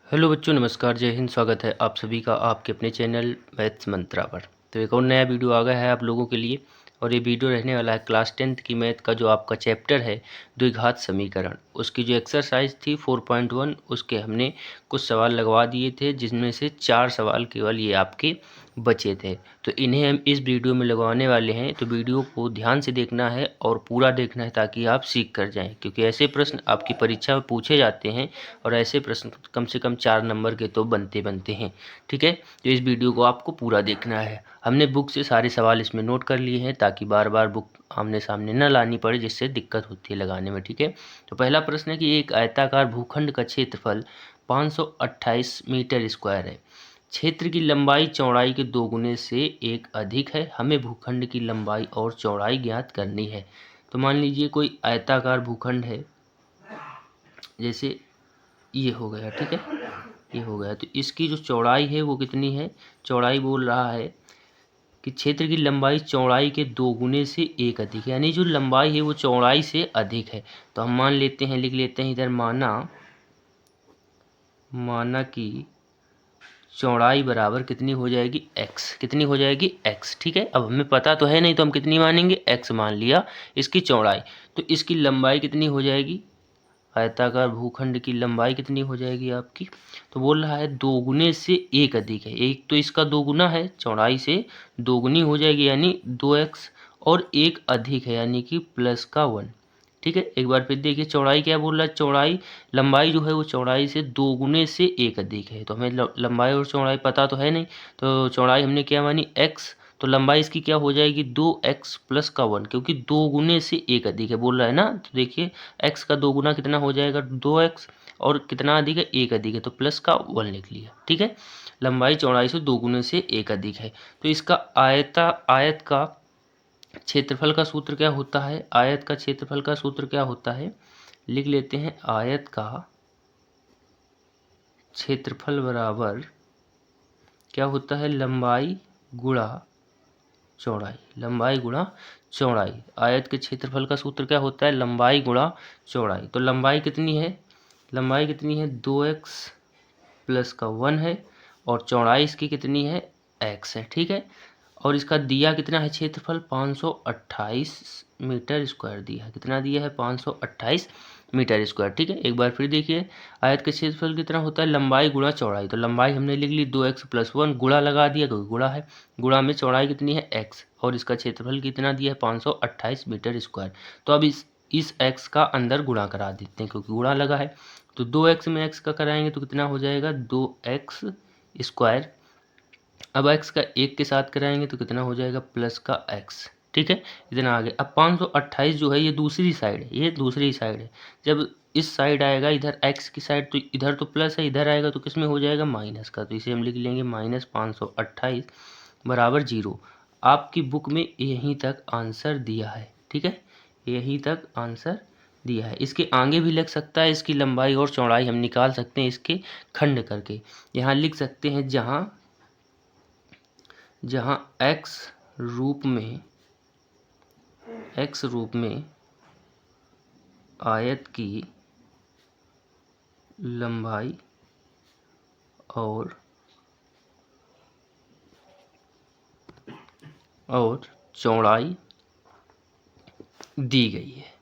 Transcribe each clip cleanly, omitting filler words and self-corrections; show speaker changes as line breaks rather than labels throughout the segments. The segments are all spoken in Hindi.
हेलो बच्चों, नमस्कार, जय हिंद। स्वागत है आप सभी का आपके अपने चैनल मैथ्स मंत्रा पर। तो एक और नया वीडियो आ गया है आप लोगों के लिए, और ये वीडियो रहने वाला है क्लास 10th की मैथ का जो आपका चैप्टर है द्विघात समीकरण। उसकी जो एक्सरसाइज थी 4.1 उसके हमने कुछ सवाल लगवा दिए थे, जिसमें से 4 सवाल केवल ये आपके बचे थे। तो इन्हें हम इस वीडियो में लगवाने वाले हैं, तो वीडियो को ध्यान से देखना है और पूरा देखना है ताकि आप सीख कर जाएं, क्योंकि ऐसे प्रश्न आपकी परीक्षा में पूछे जाते हैं और ऐसे प्रश्न कम से कम 4 नंबर के तो बनते हैं। ठीक है, तो इस वीडियो को आपको पूरा देखना है। हमने बुक से सारे सवाल इसमें नोट कर लिए हैं ताकि बार बार बुक आमने सामने न लानी पड़े, जिससे दिक्कत होती है लगाने में। ठीक है, तो पहला प्रश्न है कि एक आयताकार भूखंड का क्षेत्रफल 528 मीटर स्क्वायर है। क्षेत्र की लंबाई चौड़ाई के दोगुने से एक अधिक है। हमें भूखंड की लंबाई और चौड़ाई ज्ञात करनी है। तो मान लीजिए कोई आयताकार भूखंड है, जैसे ये हो गया। ठीक है, ये हो गया। तो इसकी जो चौड़ाई है वो कितनी है? चौड़ाई बोल रहा है कि क्षेत्र की लंबाई चौड़ाई के दोगुने से एक अधिक है, यानी जो लंबाई है वो चौड़ाई से अधिक है। तो हम मान लेते हैं, लिख लेते हैं इधर, माना कि चौड़ाई बराबर कितनी हो जाएगी? x। कितनी हो जाएगी? x। ठीक है, अब हमें पता तो है नहीं तो हम कितनी मानेंगे? x मान लिया इसकी चौड़ाई। तो इसकी लंबाई कितनी हो जाएगी? आयताकार भूखंड की लंबाई कितनी हो जाएगी आपकी? तो बोल रहा है दोगुने से एक अधिक है। एक तो इसका दोगुना है, चौड़ाई से दोगुनी हो जाएगी यानी 2x, और एक अधिक है यानी कि प्लस का 1। ठीक है, एक बार फिर देखिए चौड़ाई क्या बोल रहा है? चौड़ाई, लंबाई जो है वो चौड़ाई से दोगुने से एक अधिक है। तो हमें लंबाई और चौड़ाई पता तो है नहीं, तो चौड़ाई हमने क्या मानी? x। तो लंबाई इसकी क्या हो जाएगी? 2x प्लस का 1, क्योंकि दोगुने से एक अधिक है बोल रहा है ना। तो देखिए x का दोगुना कितना हो जाएगा? 2x, और कितना अधिक है? एक अधिक है, तो प्लस का 1 लिख लिया। ठीक है, लंबाई चौड़ाई से दोगुने से एक अधिक है। तो इसका आयत का क्षेत्रफल का सूत्र क्या होता है? आयत का क्षेत्रफल का सूत्र क्या होता है? लिख लेते हैं, आयत का क्षेत्रफल बराबर क्या होता है? लंबाई गुणा चौड़ाई। लंबाई गुणा चौड़ाई। आयत के क्षेत्रफल का सूत्र क्या होता है? लंबाई गुणा चौड़ाई। तो लंबाई कितनी है? लंबाई कितनी है? 2x प्लस का 1 है, और चौड़ाई इसकी कितनी है? x है। ठीक है, और इसका दिया कितना है? क्षेत्रफल 528 मीटर स्क्वायर दिया है। कितना दिया है? 528 मीटर स्क्वायर। ठीक है, एक बार फिर देखिए, आयत का क्षेत्रफल कितना होता है? लंबाई गुणा चौड़ाई। तो लंबाई हमने लिख ली 2x प्लस 1, गुणा लगा दिया क्योंकि गुणा है, गुणा में चौड़ाई कितनी है? x, और इसका क्षेत्रफल कितना दिया है? 528 मीटर स्क्वायर। तो अब इस x का अंदर गुणा करा देते हैं क्योंकि गुणा लगा है। तो 2x में x का कराएंगे तो कितना हो जाएगा? 2x square. अब x का 1 के साथ कराएंगे तो कितना हो जाएगा? प्लस का x। ठीक है, इतना आगे। अब 528 जो है ये दूसरी साइड है, ये दूसरी साइड है। जब इस साइड आएगा इधर x की साइड, तो इधर तो प्लस है, इधर आएगा तो किस में हो जाएगा? माइनस का। तो इसे हम लिख लेंगे -528 बराबर 0। आपकी बुक में यहीं तक आंसर दिया है। ठीक है, यहीं तक आंसर दिया है। इसके आगे भी लग सकता है, इसकी लंबाई और चौड़ाई हम निकाल सकते हैं इसके खंड करके। यहाँ लिख सकते हैं, जहाँ x रूप में आयत की लंबाई और चौड़ाई दी गई है।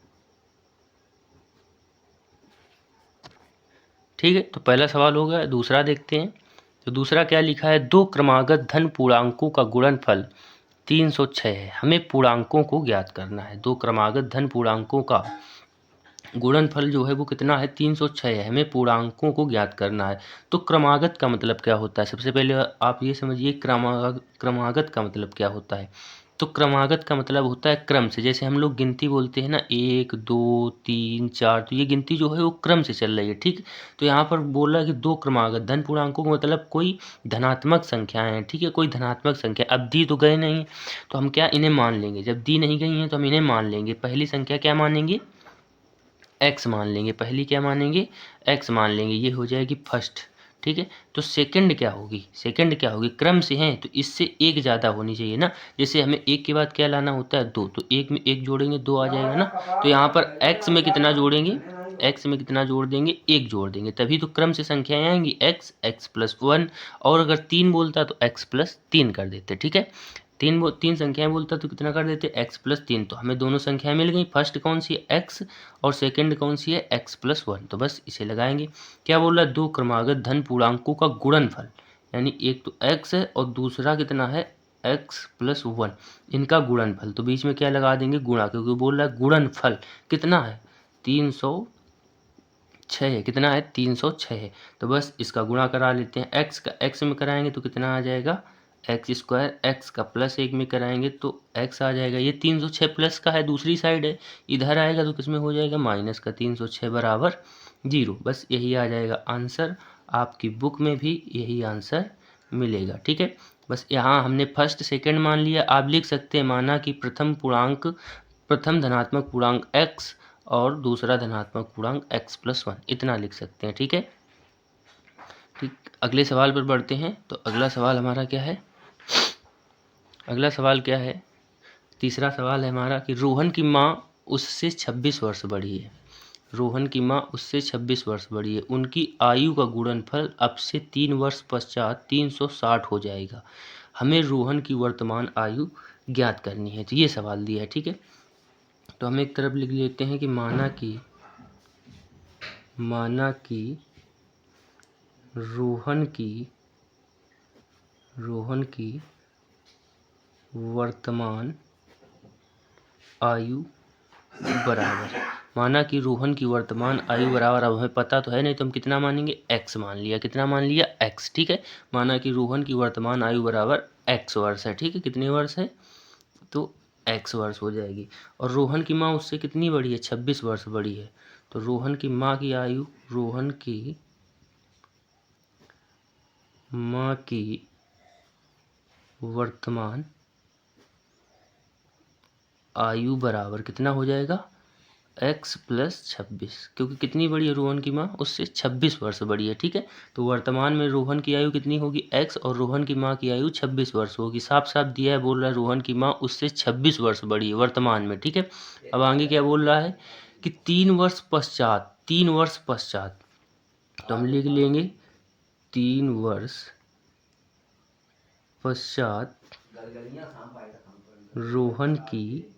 ठीक है, तो पहला सवाल हो गया। दूसरा देखते हैं। तो दूसरा क्या लिखा है? दो क्रमागत धन पूर्णांकों का गुणनफल 306 है। हमें पूर्णांकों को ज्ञात करना है। दो क्रमागत धन पूर्णांकों का गुणनफल जो है वो कितना है? 306 है। हमें पूर्णांकों को ज्ञात करना है। तो क्रमागत का मतलब क्या होता है? सबसे पहले आप ये समझिए क्रमागत का मतलब क्या होता है। तो क्रमागत का मतलब होता है क्रम से। जैसे हम लोग गिनती बोलते हैं ना, 1 2 3 4, तो ये गिनती जो है वो क्रम से चल रही है। ठीक, तो यहाँ पर बोल रहा है कि दो क्रमागत धन पूर्णांकों का मतलब कोई धनात्मक संख्याएं हैं। ठीक है, कोई धनात्मक संख्या। अब दी तो गए नहीं, तो हम क्या इन्हें मान लेंगे? जब दी नहीं गई हैं तो हम इन्हें मान लेंगे। पहली संख्या क्या मानेंगे? x मान लेंगे। पहली क्या मानेंगे? x मान लेंगे। ये हो जाएगी फर्स्ट। ठीक है, तो सेकंड क्या होगी? सेकंड क्या होगी? क्रम से हैं तो इससे एक ज़्यादा होनी चाहिए ना। जैसे हमें एक के बाद क्या लाना होता है? 2, तो एक में एक जोड़ेंगे 2 आ जाएगा ना। तो यहाँ पर x में कितना जोड़ेंगे? एक्स में कितना जोड़ देंगे, 1 जोड़ देंगे, तभी तो क्रम से संख्याएं आएंगी एक्स, एक्स प्लस 1, और अगर 3 बोलता तो एक्स प्लस 3 कर देते। ठीक है, तीन संख्याएं बोलता तो कितना कर देते, एक्स प्लस 3। तो हमें दोनों संख्याएं मिल गई, फर्स्ट कौन सी है एक्स और सेकंड कौन सी है एक्स प्लस 1, तो बस इसे लगाएंगे। क्या बोल रहा है, दो क्रमागत धन पूर्णांकों का गुणनफल, यानी एक तो एक्स है और दूसरा कितना है एक्स प्लस 1, इनका गुणनफल, तो बीच में क्या लगा देंगे, गुणा, क्योंकि बोल रहा है गुणनफल कितना है 306 है, कितना है 306 है, तो बस इसका गुणा करा लेते हैं। एक्स का एक्स में कराएंगे तो कितना आ जाएगा एक्स स्क्वायर, एक्स का प्लस 1 में कराएंगे तो एक्स आ जाएगा, ये 306 प्लस का है, दूसरी साइड है, इधर आएगा तो किसमें हो जाएगा माइनस का, 306 बराबर 0। बस यही आ जाएगा आंसर, आपकी बुक में भी यही आंसर मिलेगा। ठीक है, बस यहाँ हमने फर्स्ट सेकंड मान लिया, आप लिख सकते हैं माना कि प्रथम धनात्मक पूर्णांक x और दूसरा धनात्मक पूर्णांक x प्लस 1, इतना लिख सकते हैं। ठीक है, ठीक, अगले सवाल पर बढ़ते हैं। तो अगला सवाल हमारा क्या है, अगला सवाल क्या है, तीसरा सवाल है हमारा कि रोहन की माँ उससे 26 वर्ष बड़ी है, रोहन की माँ उससे 26 वर्ष बड़ी है, उनकी आयु का गुणनफल अब से 3 वर्ष पश्चात 360 हो जाएगा, हमें रोहन की वर्तमान आयु ज्ञात करनी है। तो ये सवाल दिया है। ठीक है, तो हम एक तरफ लिख लेते हैं कि माना कि रोहन की वर्तमान आयु बराबर, माना कि रोहन की वर्तमान आयु बराबर, अब हमें पता तो है नहीं तो हम कितना मानेंगे एक्स मान लिया, कितना मान लिया एक्स। ठीक है, माना कि रोहन की वर्तमान आयु बराबर एक्स वर्ष है। ठीक है, कितने वर्ष है तो एक्स वर्ष हो जाएगी, और रोहन की माँ उससे कितनी बड़ी है 26 वर्ष बड़ी है, तो रोहन की माँ की आयु, रोहन की माँ की वर्तमान आयु बराबर कितना हो जाएगा x प्लस 26, क्योंकि कितनी बड़ी है रोहन की माँ उससे 26 वर्ष बड़ी है। ठीक है, तो वर्तमान में रोहन की आयु कितनी होगी x और रोहन की माँ की आयु 26 वर्ष होगी, साफ साफ दिया है, बोल रहा है रोहन की माँ उससे 26 वर्ष बड़ी है वर्तमान में। ठीक है, अब आगे क्या बोल रहा है कि 3 वर्ष पश्चात, तो हम लिख लेंगे 3 वर्ष पश्चात रोहन की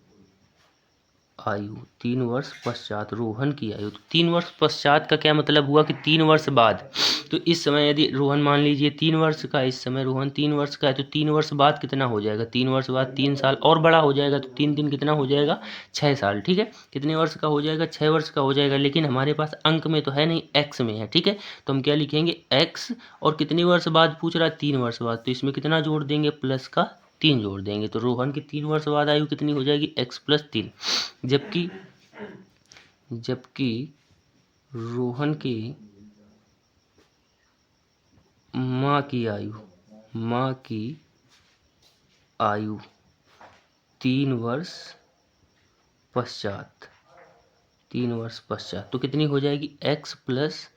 आयु, 3 वर्ष पश्चात रोहन की आयु, तो 3 वर्ष पश्चात का क्या मतलब हुआ कि 3 वर्ष बाद, तो इस समय यदि रोहन मान लीजिए 3 वर्ष का, इस समय रोहन 3 वर्ष का है, तो 3 वर्ष बाद कितना हो जाएगा, 3 वर्ष बाद 3 साल और बड़ा हो जाएगा, तो 3 कितना हो जाएगा 6 साल। ठीक है, कितने वर्ष का हो जाएगा 6 वर्ष का हो जाएगा, लेकिन हमारे पास अंक में तो है नहीं, एक्स में है। ठीक है, तो हम क्या लिखेंगे एक्स, और कितने वर्ष बाद पूछ रहा है 3 वर्ष बाद, तो इसमें कितना जोड़ देंगे प्लस का 3 जोड़ देंगे, तो रोहन की 3 वर्ष बाद आयु कितनी हो जाएगी एक्स प्लस 3, जबकि रोहन की माँ की आयु 3 वर्ष पश्चात तो कितनी हो जाएगी x प्लस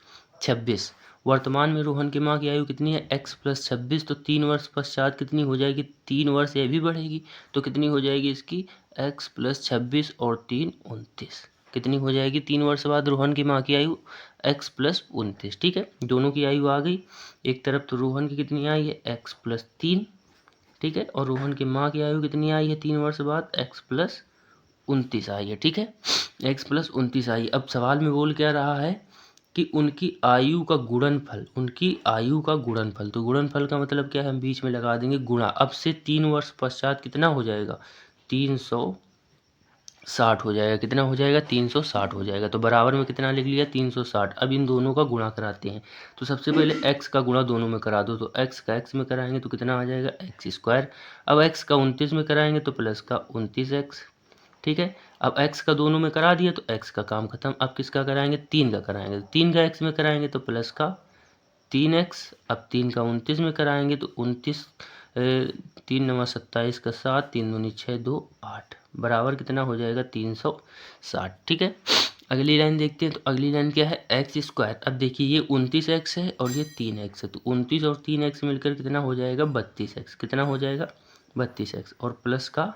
26, वर्तमान में रोहन की माँ की आयु कितनी है x प्लस 26, तो 3 वर्ष पश्चात कितनी हो जाएगी, 3 वर्ष ये भी बढ़ेगी, तो कितनी हो जाएगी इसकी x प्लस 26 और 3 29, कितनी हो जाएगी 3 वर्ष बाद रोहन की माँ की आयु x प्लस 29। ठीक है, दोनों की आयु आ गई, एक तरफ तो रोहन की कितनी आई है x प्लस 3, ठीक है, और रोहन की माँ की आयु कितनी आई है 3 वर्ष बाद x प्लस 29 आई है। ठीक है, x प्लस 29 आई। अब सवाल में बोल क्या रहा है कि उनकी आयु का गुणनफल, तो गुणनफल का मतलब क्या है, हम बीच में लगा देंगे गुणा, अब से 3 वर्ष पश्चात कितना हो जाएगा 360 हो जाएगा, कितना हो जाएगा 360 हो जाएगा, तो बराबर में कितना लिख लिया 360। अब इन दोनों का गुणा कराते हैं, तो सबसे पहले x का गुणा दोनों में करा दो, तो x का x में कराएंगे तो कितना आ जाएगा एक्स स्क्वायर, अब x का 29 में कराएंगे तो प्लस का 29x। ठीक है, अब x का दोनों में करा दिया तो x का काम खत्म, अब किसका कराएंगे 3 का कराएंगे, तो 3 का x में कराएंगे तो प्लस का 3x, अब 3 का 29 में कराएंगे तो 29, 3 9 27 का 7, 3 दूनी 6 2 8, बराबर कितना हो जाएगा 360। ठीक है, अगली लाइन देखते हैं, तो अगली लाइन क्या है एक्स स्क्वायर, अब देखिए ये 29x है और ये 3x है, तो 29 और 3x मिलकर कितना हो जाएगा 32x, कितना हो जाएगा 32x, और प्लस का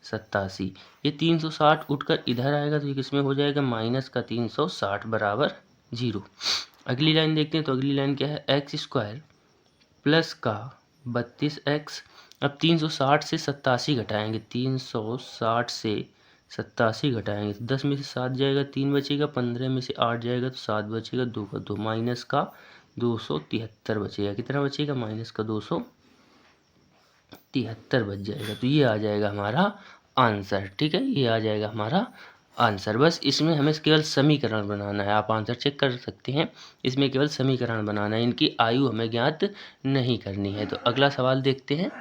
87। ये 360 उठकर इधर आएगा तो ये किसमें हो जाएगा, माइनस का 360 बराबर 0। अगली लाइन देखते हैं, तो अगली लाइन क्या है, एक्स स्क्वायर प्लस का 32x। अब 360 से 87 घटाएंगे, 360 से 87 घटाएंगे तो 10 में से 7 जाएगा, 3 बचेगा, 15 में से 8 जाएगा तो 7 बचेगा, 2 का 2, माइनस का 273 बचेगा। कितना बचेगा, माइनस का 273 बच जाएगा। तो ये आ जाएगा हमारा आंसर। ठीक है, ये आ जाएगा हमारा आंसर। बस इसमें हमें केवल समीकरण बनाना है, आप आंसर चेक कर सकते हैं। इसमें केवल समीकरण बनाना है, इनकी आयु हमें ज्ञात नहीं करनी है। तो अगला सवाल देखते हैं।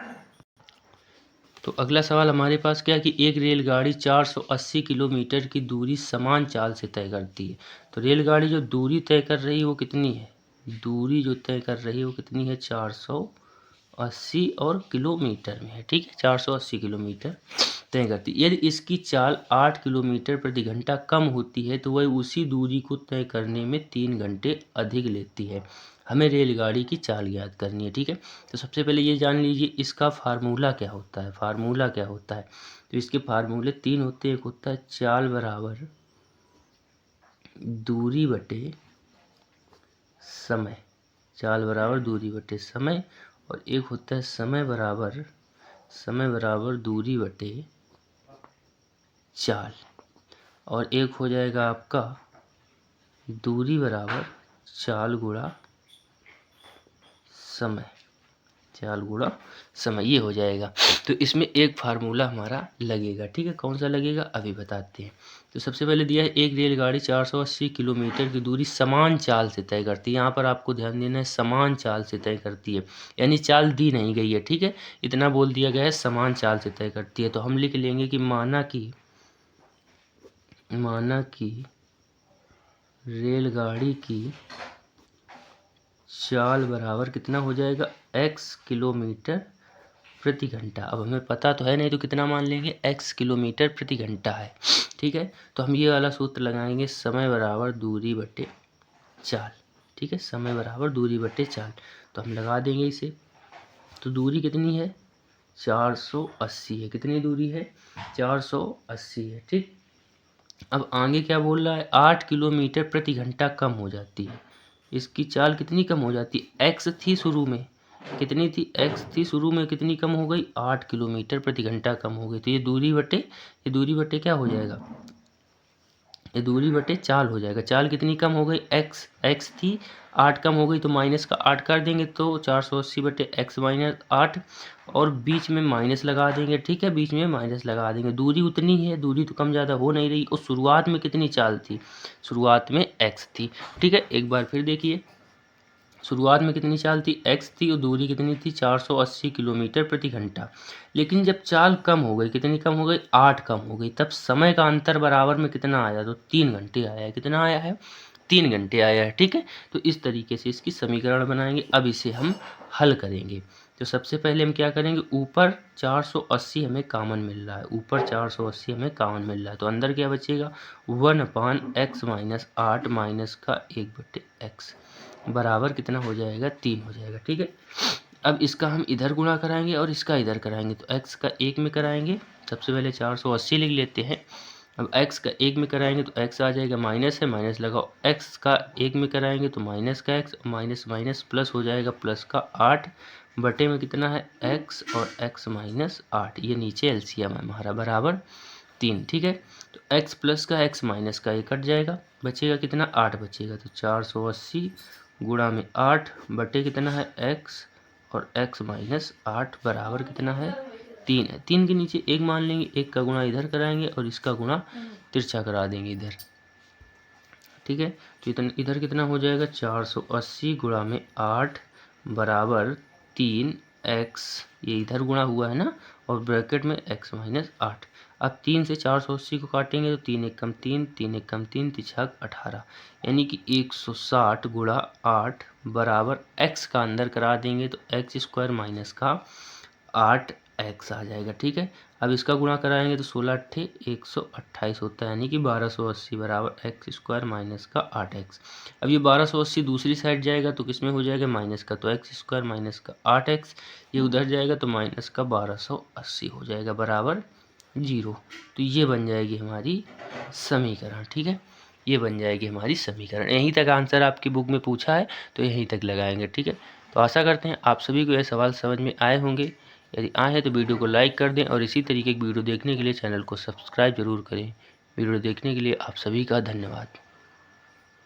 तो अगला सवाल हमारे पास क्या है कि एक रेलगाड़ी 480 किलोमीटर की दूरी समान चाल से तय करती है। तो रेलगाड़ी जो दूरी तय कर रही है वो कितनी है, दूरी जो तय कर रही है वो कितनी है, 480 और किलोमीटर में है। ठीक है, 480 किलोमीटर तय करती है। यदि इसकी चाल 8 किलोमीटर प्रति घंटा कम होती है तो वह उसी दूरी को तय करने में 3 घंटे अधिक लेती है। हमें रेलगाड़ी की चाल ज्ञात करनी है। ठीक है, तो सबसे पहले ये जान लीजिए इसका फार्मूला क्या होता है। फार्मूला क्या होता है, तो इसके फार्मूले 3 होते हैं। एक होता है चाल बराबर दूरी बटे समय, चाल बराबर दूरी बटे समय, और एक होता है समय बराबर दूरी बटे चाल, और एक हो जाएगा आपका दूरी बराबर चाल गुणा समय, चाल गुणा समय, ये हो जाएगा। तो इसमें एक फार्मूला हमारा लगेगा। ठीक है, कौन सा लगेगा अभी बताते हैं। तो सबसे पहले दिया है एक रेलगाड़ी 480 किलोमीटर की दूरी समान चाल से तय करती है। यहाँ पर आपको ध्यान देना है, समान चाल से तय करती है, यानी चाल दी नहीं गई है। ठीक है, इतना बोल दिया गया है समान चाल से तय करती है। तो हम लिख लेंगे कि माना कि रेलगाड़ी की चाल बराबर कितना हो जाएगा, x किलोमीटर प्रति घंटा। अब हमें पता तो है नहीं तो कितना मान लेंगे, x किलोमीटर प्रति घंटा है। ठीक है, तो हम ये वाला सूत्र लगाएंगे, समय बराबर दूरी बटे चाल। ठीक है, समय बराबर दूरी बटे चाल, तो हम लगा देंगे इसे। तो दूरी कितनी है, 480 है। कितनी दूरी है, 480 है। ठीक, अब आगे क्या बोल रहा है, 8 किलोमीटर प्रति घंटा कम हो जाती है। इसकी चाल कितनी कम हो जाती है, x थी शुरू में, कितनी थी, x थी शुरू में, कितनी कम हो गई, 8 किलोमीटर प्रति घंटा कम हो गई। तो ये दूरी बटे क्या हो जाएगा, ये दूरी बटे चाल हो जाएगा। चाल कितनी कम हो गई, x थी 8 कम हो गई, तो माइनस का 8 कर देंगे तो 480 बटे x माइनस 8, और बीच में माइनस लगा देंगे। ठीक है, बीच में माइनस लगा देंगे। दूरी उतनी है, दूरी तो कम ज़्यादा हो नहीं रही। और शुरुआत में कितनी चाल थी, शुरुआत में x थी। ठीक है, एक बार फिर देखिए, शुरुआत में कितनी चाल थी, x थी, और दूरी कितनी थी, 480 किलोमीटर प्रति घंटा। लेकिन जब चाल कम हो गई, कितनी कम हो गई, 8 कम हो गई, तब समय का अंतर बराबर में कितना आया, तो 3 घंटे आया है। कितना आया है, 3 घंटे आया है। ठीक है, तो इस तरीके से इसकी समीकरण बनाएंगे। अब इसे हम हल करेंगे। तो सबसे पहले हम क्या करेंगे, ऊपर 480 हमें कॉमन मिल रहा है, ऊपर 480 हमें कॉमन मिल रहा है, तो अंदर क्या बचेगा, 1/x माइनस 8 माइनस का 1/x बराबर कितना हो जाएगा, 3 हो जाएगा। ठीक है, अब इसका हम इधर गुणा कराएंगे और इसका इधर कराएंगे। तो x का 1 में कराएंगे, सबसे पहले 480 लिख लेते हैं। अब x का 1 में कराएंगे तो x आ जाएगा, माइनस है, माइनस लगाओ, x का 1 में कराएंगे तो माइनस का x, माइनस माइनस प्लस हो जाएगा, प्लस का 8 बटे में कितना है, x और x माइनस 8, ये नीचे एलसीएम है हमारा, बराबर 3। ठीक है, तो x प्लस का x माइनस का ये कट जाएगा, बचेगा कितना, 8 बचेगा। तो 480 गुणा में 8 बटे कितना है, x, और x माइनस 8 बराबर कितना है, 3 है। 3 के नीचे 1 मान लेंगे, 1 का गुणा इधर कराएंगे और इसका गुणा तिरछा करा देंगे इधर। ठीक है, तो इतना इधर कितना हो जाएगा, 480 गुणा में 8 बराबर 3x, ये इधर गुणा हुआ है ना, और ब्रैकेट में x माइनस 8। अब 3 से 480 को काटेंगे तो 3 एक कम 3, 3 एक कम 3, 3 18, यानी कि 160 गुणा 8 बराबर x का अंदर करा देंगे तो x स्क्वायर माइनस का 8x आ जाएगा। ठीक है, अब इसका गुणा कराएंगे तो 16 अट्ठे 128 होता है, यानी कि 1280 बराबर x स्क्वायर माइनस का 8x। अब ये 1280 दूसरी साइड जाएगा तो किस में हो जाएगा, माइनस का, तो x स्क्वायर माइनस का 8x, ये उधर जाएगा तो माइनस का 1280 हो जाएगा, बराबर 0। तो ये बन जाएगी हमारी समीकरण। ठीक है, ये बन जाएगी हमारी समीकरण। यहीं तक आंसर आपकी बुक में पूछा है तो यहीं तक लगाएंगे। ठीक है, तो आशा करते हैं आप सभी को ये सवाल समझ में आए होंगे। यदि आए हैं तो वीडियो को लाइक कर दें और इसी तरीके की वीडियो देखने के लिए चैनल को सब्सक्राइब जरूर करें। वीडियो देखने के लिए आप सभी का धन्यवाद।